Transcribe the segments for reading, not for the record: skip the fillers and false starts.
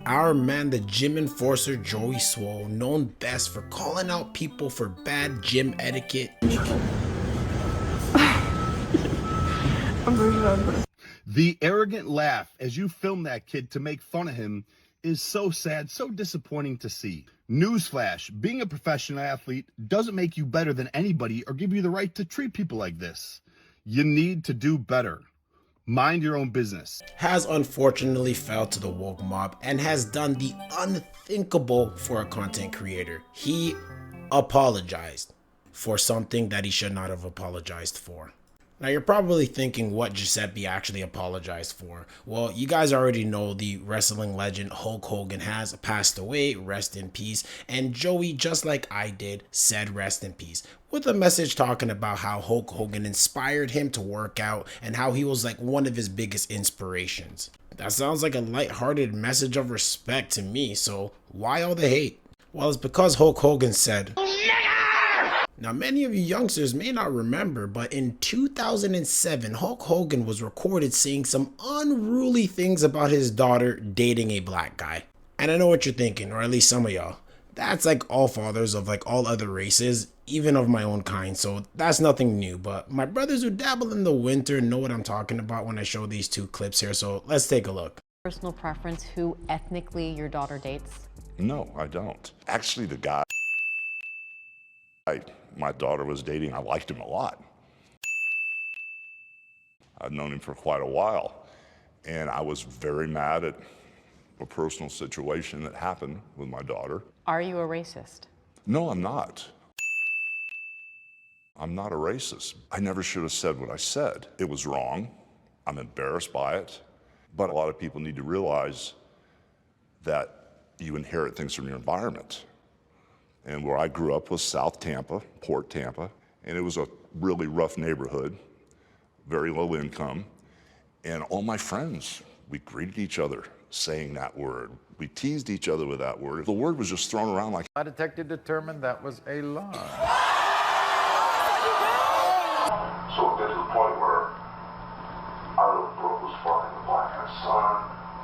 Our man, the gym enforcer Joey Swoll, known best for calling out people for bad gym etiquette. The arrogant laugh as you film that kid to make fun of him is so sad, so disappointing to see. Newsflash, being a professional athlete doesn't make you better than anybody or give you the right to treat people like this. You need to do better. Mind your own business. Has unfortunately fell to the woke mob and has done the unthinkable for a content creator. He apologized for something that he should not have apologized for. Now you're probably thinking what Giuseppe actually apologized for. Well, you guys already know the wrestling legend Hulk Hogan has passed away, rest in peace, and Joey, just like I did, said rest in peace, with a message talking about how Hulk Hogan inspired him to work out and how he was like one of his biggest inspirations. That sounds like a lighthearted message of respect to me, so why all the hate? Well, it's because Hulk Hogan said, now, many of you youngsters may not remember, but in 2007, Hulk Hogan was recorded saying some unruly things about his daughter dating a black guy. And I know what you're thinking, or at least some of y'all. That's like all fathers of like all other races, even of my own kind, so that's nothing new. But my brothers who dabble in the winter know what I'm talking about when I show these two clips here, so let's take a look. Personal preference who ethnically your daughter dates? No, I don't. Actually, the guy my daughter was dating, I liked him a lot. I've known him for quite a while, and I was very mad at a personal situation that happened with my daughter. Are you a racist? No, I'm not. I'm not a racist. I never should have said what I said. It was wrong. I'm embarrassed by it. But a lot of people need to realize that you inherit things from your environment. And where I grew up was South Tampa, Port Tampa, and it was a really rough neighborhood, very low income. And all my friends, we greeted each other saying that word. We teased each other with that word. The word was just thrown around like... My detective determined that was a lie. So it got to the point where I really broke was fucking the black guy's son,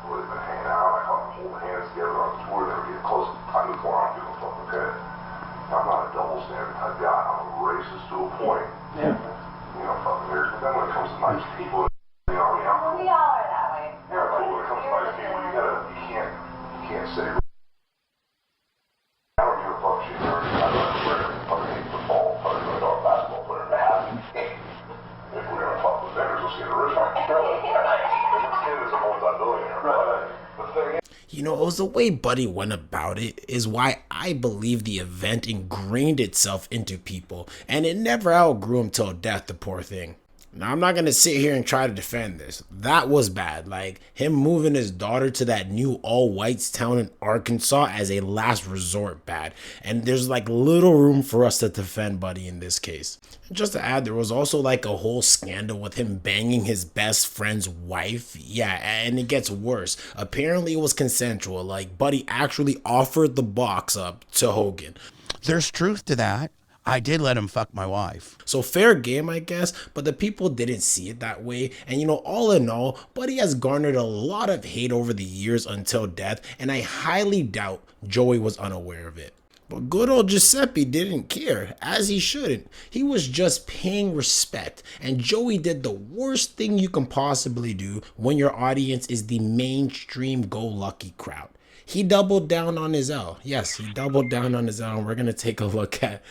where they've been hanging out, I caught them holding hands together on the tour, they were getting close. I moved on, I'm giving a fucking okay. I'm not a double standard type guy, I'm a racist to a point. Yeah. You know, fucking weird. But then when it comes to nice people, you know, I mean, I'm cool. We all are that way. Yeah, but when it comes to nice people, you can't say, I don't give a fuck, she's dirty, I don't care, I fucking hate football, I don't give a dog basketball player, to have me. If we're gonna fuck with vendors, let's get a rich one. The kid is a multi-billionaire, but the thing is, You know, it was the way Buddy went about it is why I believe the event ingrained itself into people, and it never outgrew him till death, the poor thing. Now, I'm not going to sit here and try to defend this. That was bad. Like, him moving his daughter to that new all-whites town in Arkansas as a last resort bad. And there's, like, little room for us to defend Buddy in this case. And just to add, there was also, like, a whole scandal with him banging his best friend's wife. Yeah, and it gets worse. Apparently, it was consensual. Like, Buddy actually offered the box up to Hogan. There's truth to that. I did let him fuck my wife. So fair game, I guess, but the people didn't see it that way. And you know, all in all, Buddy has garnered a lot of hate over the years until death, and I highly doubt Joey was unaware of it. But good old Giuseppe didn't care, as he shouldn't. He was just paying respect, and Joey did the worst thing you can possibly do when your audience is the mainstream go-lucky crowd. He doubled down on his L. Yes, he doubled down on his L, and we're gonna take a look at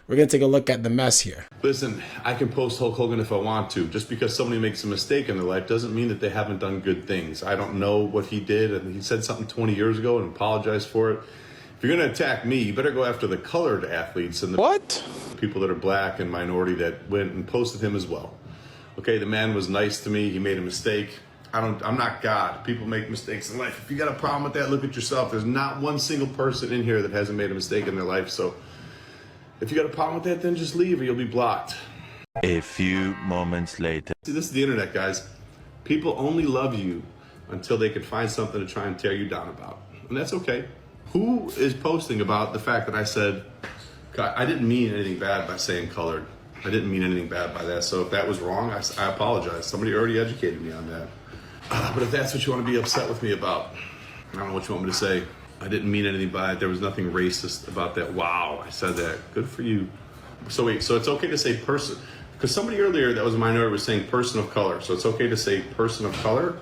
the mess here. Listen, I can post Hulk Hogan if I want to. Just because somebody makes a mistake in their life doesn't mean that they haven't done good things. I don't know what he did, and he said something 20 years ago and apologized for it. If you're gonna attack me, you better go after the colored athletes and the people that are black and minority that went and posted him as well. Okay, the man was nice to me. He made a mistake. I'm not God. People make mistakes in life. If you got a problem with that, look at yourself. There's not one single person in here that hasn't made a mistake in their life. So if you got a problem with that, then just leave or you'll be blocked. A few moments later. See, this is the internet, guys. People only love you until they can find something to try and tear you down about. And that's okay. Who is posting about the fact that I said, God, I didn't mean anything bad by saying colored. I didn't mean anything bad by that. So if that was wrong, I apologize. Somebody already educated me on that. But if that's what you want to be upset with me about, I don't know what you want me to say. I didn't mean anything by it. There was nothing racist about that. Wow, I said that. Good for you. So wait, so it's okay to say person, because somebody earlier that was a minority was saying person of color. So it's okay to say person of color?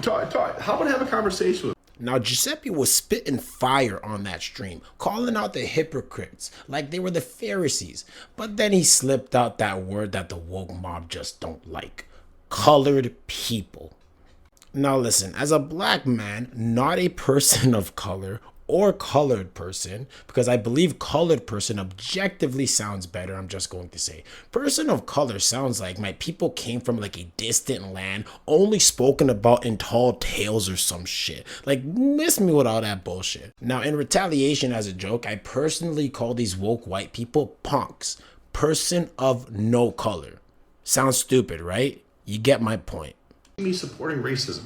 How about have a conversation with Now, Giuseppe was spitting fire on that stream, calling out the hypocrites like they were the Pharisees. But then he slipped out that word that the woke mob just don't like: colored people. Now listen, as a black man, not a person of color or colored person, because I believe colored person objectively sounds better, I'm just going to say. Person of color sounds like my people came from like a distant land, only spoken about in tall tales or some shit. Like, miss me with all that bullshit. Now, in retaliation as a joke, I personally call these woke white people punks. Person of no color. Sounds stupid, right? You get my point. me supporting racism?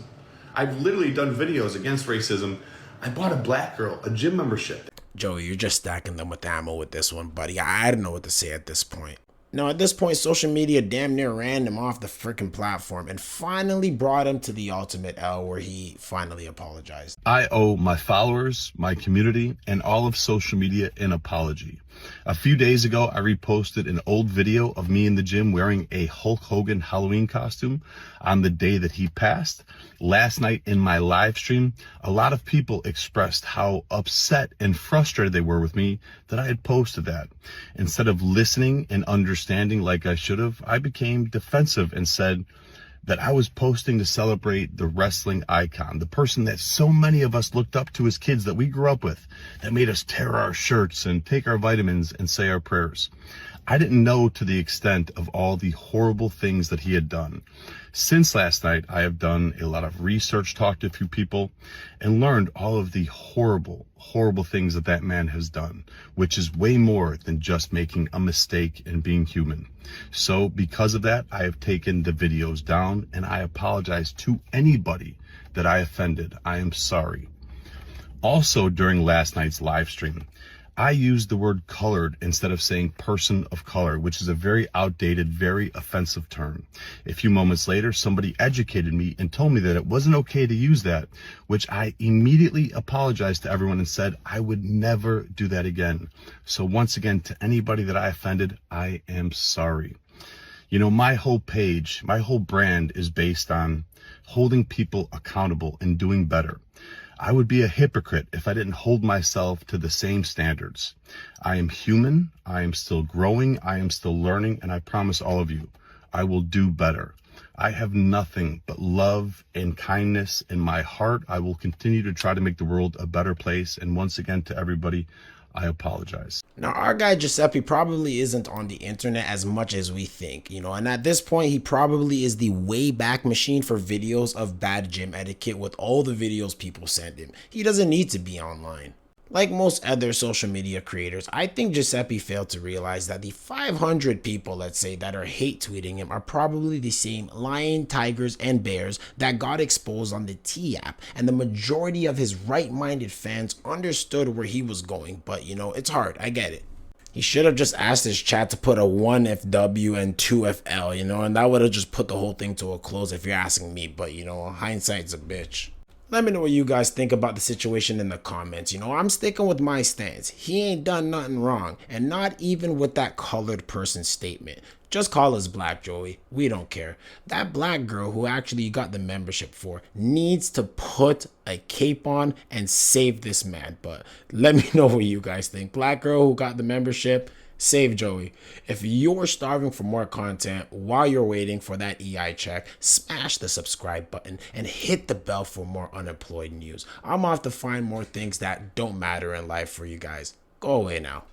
I've literally done videos against racism. I bought a black girl a gym membership. Joey, you're just stacking them with ammo with this one, buddy. I don't know what to say at this point. Now, at this point, social media damn near ran him off the freaking platform and finally brought him to the ultimate L, where he finally apologized. I owe my followers, my community, and all of social media an apology. A few days ago, I reposted an old video of me in the gym wearing a Hulk Hogan Halloween costume on the day that he passed. Last night in my live stream, a lot of people expressed how upset and frustrated they were with me that I had posted that. Instead of listening and understanding like I should have, I became defensive and said that I was posting to celebrate the wrestling icon, the person that so many of us looked up to as kids, that we grew up with, that made us tear our shirts and take our vitamins and say our prayers. I didn't know to the extent of all the horrible things that he had done. Since last night, I have done a lot of research, talked to a few people, and learned all of the horrible, horrible things that that man has done, which is way more than just making a mistake and being human. So because of that, I have taken the videos down, and I apologize to anybody that I offended. I am sorry. Also, during last night's live stream, I used the word colored instead of saying person of color, which is a very outdated, very offensive term. A few moments later, somebody educated me and told me that it wasn't okay to use that, which I immediately apologized to everyone and said I would never do that again. So once again, to anybody that I offended, I am sorry. You know, my whole page, my whole brand is based on holding people accountable and doing better. I would be a hypocrite if I didn't hold myself to the same standards. I am human, I am still growing, I am still learning, and I promise all of you, I will do better. I have nothing but love and kindness in my heart. I will continue to try to make the world a better place. And once again, to everybody, I apologize. Now, our guy Giuseppe probably isn't on the internet as much as we think, and at this point, he probably is the Wayback Machine for videos of bad gym etiquette with all the videos people send him. He doesn't need to be online. Like most other social media creators, I think Giuseppe failed to realize that the 500 people, let's say, that are hate tweeting him are probably the same lion, tigers, and bears that got exposed on the T app, and the majority of his right-minded fans understood where he was going, but it's hard, I get it. He should have just asked his chat to put a 1FW and 2FL, and that would have just put the whole thing to a close if you're asking me, but hindsight's a bitch. Let me know what you guys think about the situation in the comments. I'm sticking with my stance. He ain't done nothing wrong, and not even with that colored person statement. Just call us black, Joey. We don't care. That black girl who actually you got the membership for needs to put a cape on and save this man. But let me know what you guys think. Black girl who got the membership, save Joey. If you're starving for more content while you're waiting for that EI check, smash the subscribe button and hit the bell for more unemployed news. I'm off to find more things that don't matter in life for you guys. Go away now.